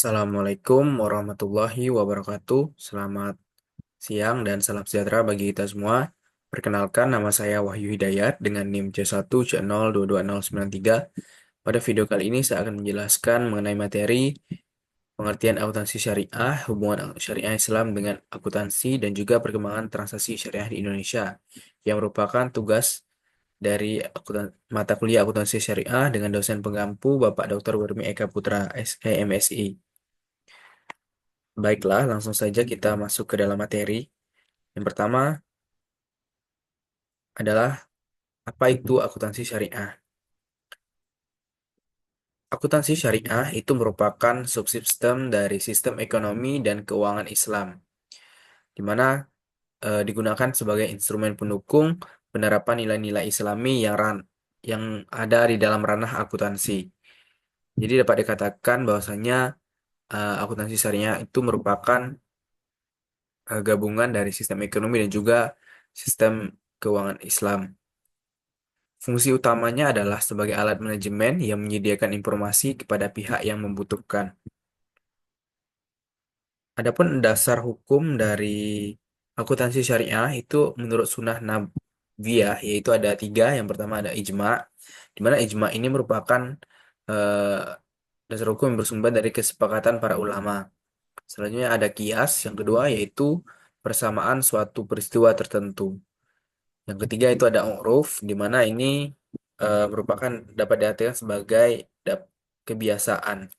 Assalamualaikum warahmatullahi wabarakatuh. Selamat siang dan salam sejahtera bagi kita semua. Perkenalkan, nama saya Wahyu Hidayat dengan NIM C1C022093. Pada video kali ini saya akan menjelaskan mengenai materi pengertian akuntansi syariah, hubungan syariah Islam dengan akuntansi dan juga perkembangan transaksi syariah di Indonesia, yang merupakan tugas dari mata kuliah akuntansi syariah dengan dosen penggampu Bapak Dr. Wermi Eka Putra, MSI. Baiklah, langsung saja kita masuk ke dalam materi. Yang pertama adalah apa itu akuntansi syariah? Akuntansi syariah itu merupakan subsistem dari sistem ekonomi dan keuangan Islam, di mana digunakan sebagai instrumen pendukung penerapan nilai-nilai Islami yang ada di dalam ranah akuntansi. Jadi dapat dikatakan bahwasanya akuntansi syariah itu merupakan gabungan dari sistem ekonomi dan juga sistem keuangan Islam. Fungsi utamanya adalah sebagai alat manajemen yang menyediakan informasi kepada pihak yang membutuhkan. Adapun dasar hukum dari akuntansi syariah itu menurut Sunnah Nabawiyah, yaitu ada tiga. Yang pertama ada ijma, di mana ijma ini merupakan eh, dasar hukum yang bersumber dari kesepakatan para ulama. Selanjutnya ada kias, yang kedua yaitu persamaan suatu peristiwa tertentu. Yang ketiga itu ada uruf, di mana ini merupakan dapat diartikan sebagai kebiasaan.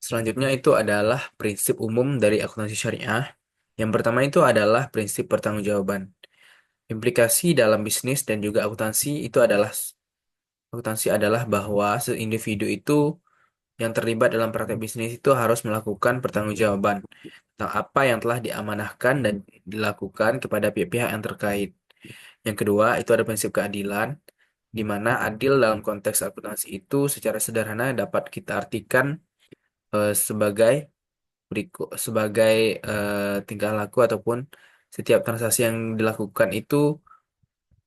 Selanjutnya itu adalah prinsip umum dari akuntansi syariah. Yang pertama itu adalah prinsip pertanggungjawaban. Implikasi dalam bisnis dan juga akuntansi adalah bahwa seindividu itu yang terlibat dalam praktek bisnis itu harus melakukan pertanggungjawaban tentang apa yang telah diamanahkan dan dilakukan kepada pihak-pihak yang terkait. Yang kedua, itu ada prinsip keadilan, di mana adil dalam konteks akuntansi itu secara sederhana dapat kita artikan sebagai sebagai tingkah laku ataupun setiap transaksi yang dilakukan itu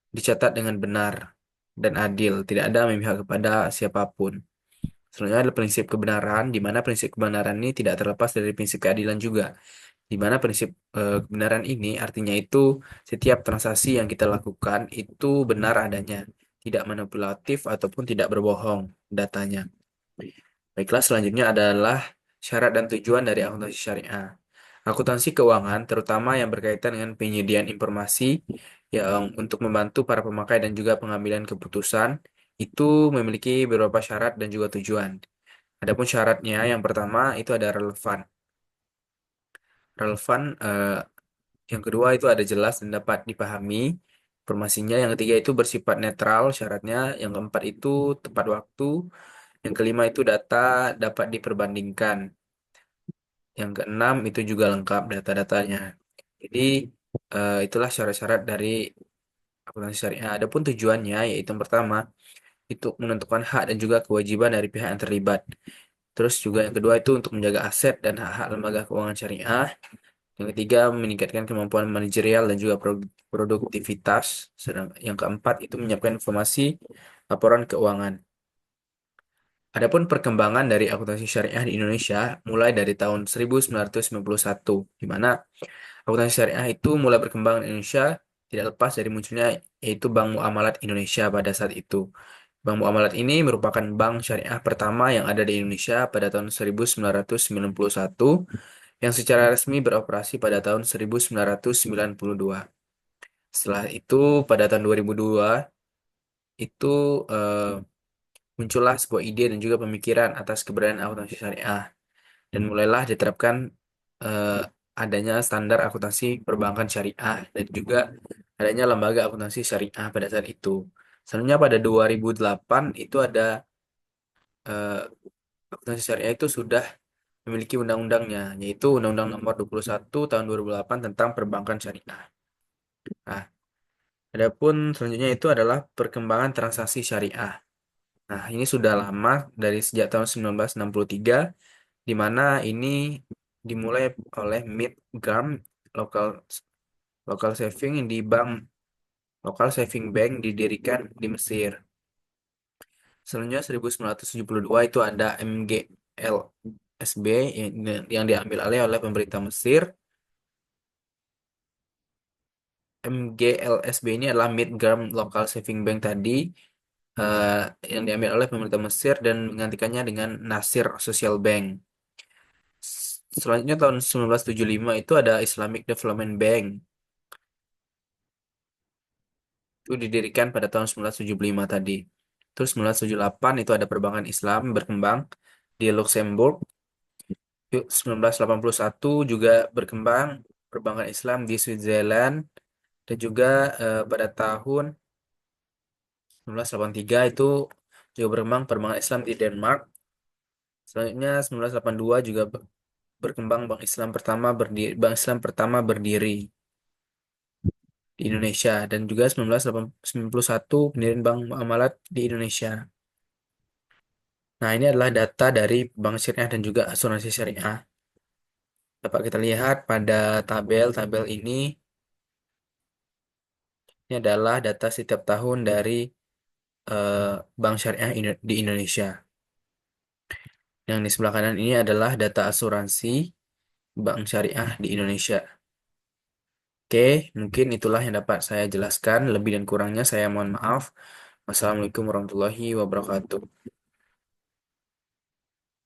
dicatat dengan benar dan adil, tidak ada memihak kepada siapapun. Selanjutnya ada prinsip kebenaran, di mana prinsip kebenaran ini tidak terlepas dari prinsip keadilan juga. Di mana prinsip kebenaran ini artinya itu setiap transaksi yang kita lakukan itu benar adanya, tidak manipulatif ataupun tidak berbohong datanya. Baiklah, selanjutnya adalah syarat dan tujuan dari akuntansi syariah. Akuntansi keuangan, terutama yang berkaitan dengan penyediaan informasi yang untuk membantu para pemakai dan juga pengambilan keputusan, itu memiliki beberapa syarat dan juga tujuan. Adapun syaratnya, yang pertama itu ada relevan. Relevan, yang kedua itu ada jelas dan dapat dipahami informasinya. Yang ketiga itu bersifat netral syaratnya. Yang keempat itu tepat waktu. Yang kelima itu data dapat diperbandingkan. Yang keenam itu juga lengkap data-datanya. Jadi itulah syarat-syarat dari akuntansi syariah. Adapun tujuannya yaitu yang pertama itu menentukan hak dan juga kewajiban dari pihak yang terlibat. Terus juga yang kedua itu untuk menjaga aset dan hak-hak lembaga keuangan syariah. Yang ketiga meningkatkan kemampuan manajerial dan juga produktivitas. Sedang yang keempat itu menyiapkan informasi laporan keuangan. Adapun perkembangan dari akuntansi syariah di Indonesia mulai dari tahun 1991, di mana akuntansi syariah itu mulai berkembang di Indonesia tidak lepas dari munculnya yaitu Bank Muamalat Indonesia pada saat itu. Bank Muamalat ini merupakan bank syariah pertama yang ada di Indonesia pada tahun 1991 yang secara resmi beroperasi pada tahun 1992. Setelah itu pada tahun 2002 itu eh, muncullah sebuah ide dan juga pemikiran atas keberadaan akuntansi syariah dan mulailah diterapkan eh, adanya standar akuntansi perbankan syariah dan juga adanya lembaga akuntansi syariah pada saat itu. Selanjutnya pada 2008 itu ada eh, akuntansi syariah itu sudah memiliki undang-undangnya, yaitu Undang-Undang Nomor 21 Tahun 2008 tentang Perbankan Syariah. Nah, adapun selanjutnya itu adalah perkembangan transaksi syariah. Nah, ini sudah lama dari sejak tahun 1963 di mana ini dimulai oleh Mead Gam Local Local Saving di Bank Local Saving Bank didirikan di Mesir. Selanjutnya 1972 itu ada MG. MGLSB yang diambil alih oleh pemerintah Mesir. MGLSB ini adalah Midterm Local Saving Bank tadi, eh, yang diambil oleh pemerintah Mesir dan menggantikannya dengan Nasir Social Bank. Selanjutnya tahun 1975 itu ada Islamic Development Bank. Itu didirikan pada tahun 1975 tadi. Terus 1978 itu ada perbankan Islam berkembang di Luxembourg. Yuk, 1981 juga berkembang perbankan Islam di Switzerland, dan juga pada tahun 1983 itu juga berkembang perbankan Islam di Denmark. Selanjutnya 1982 juga berkembang Bank Islam pertama berdiri di Indonesia, dan juga 1991 pendirian Bank Muamalat di Indonesia. Nah, ini adalah data dari bank syariah dan juga asuransi syariah. Dapat kita lihat pada tabel-tabel ini adalah data setiap tahun dari eh, bank syariah di Indonesia. Yang di sebelah kanan ini adalah data asuransi bank syariah di Indonesia. Oke, mungkin itulah yang dapat saya jelaskan. Lebih dan kurangnya saya mohon maaf. Wassalamualaikum warahmatullahi wabarakatuh.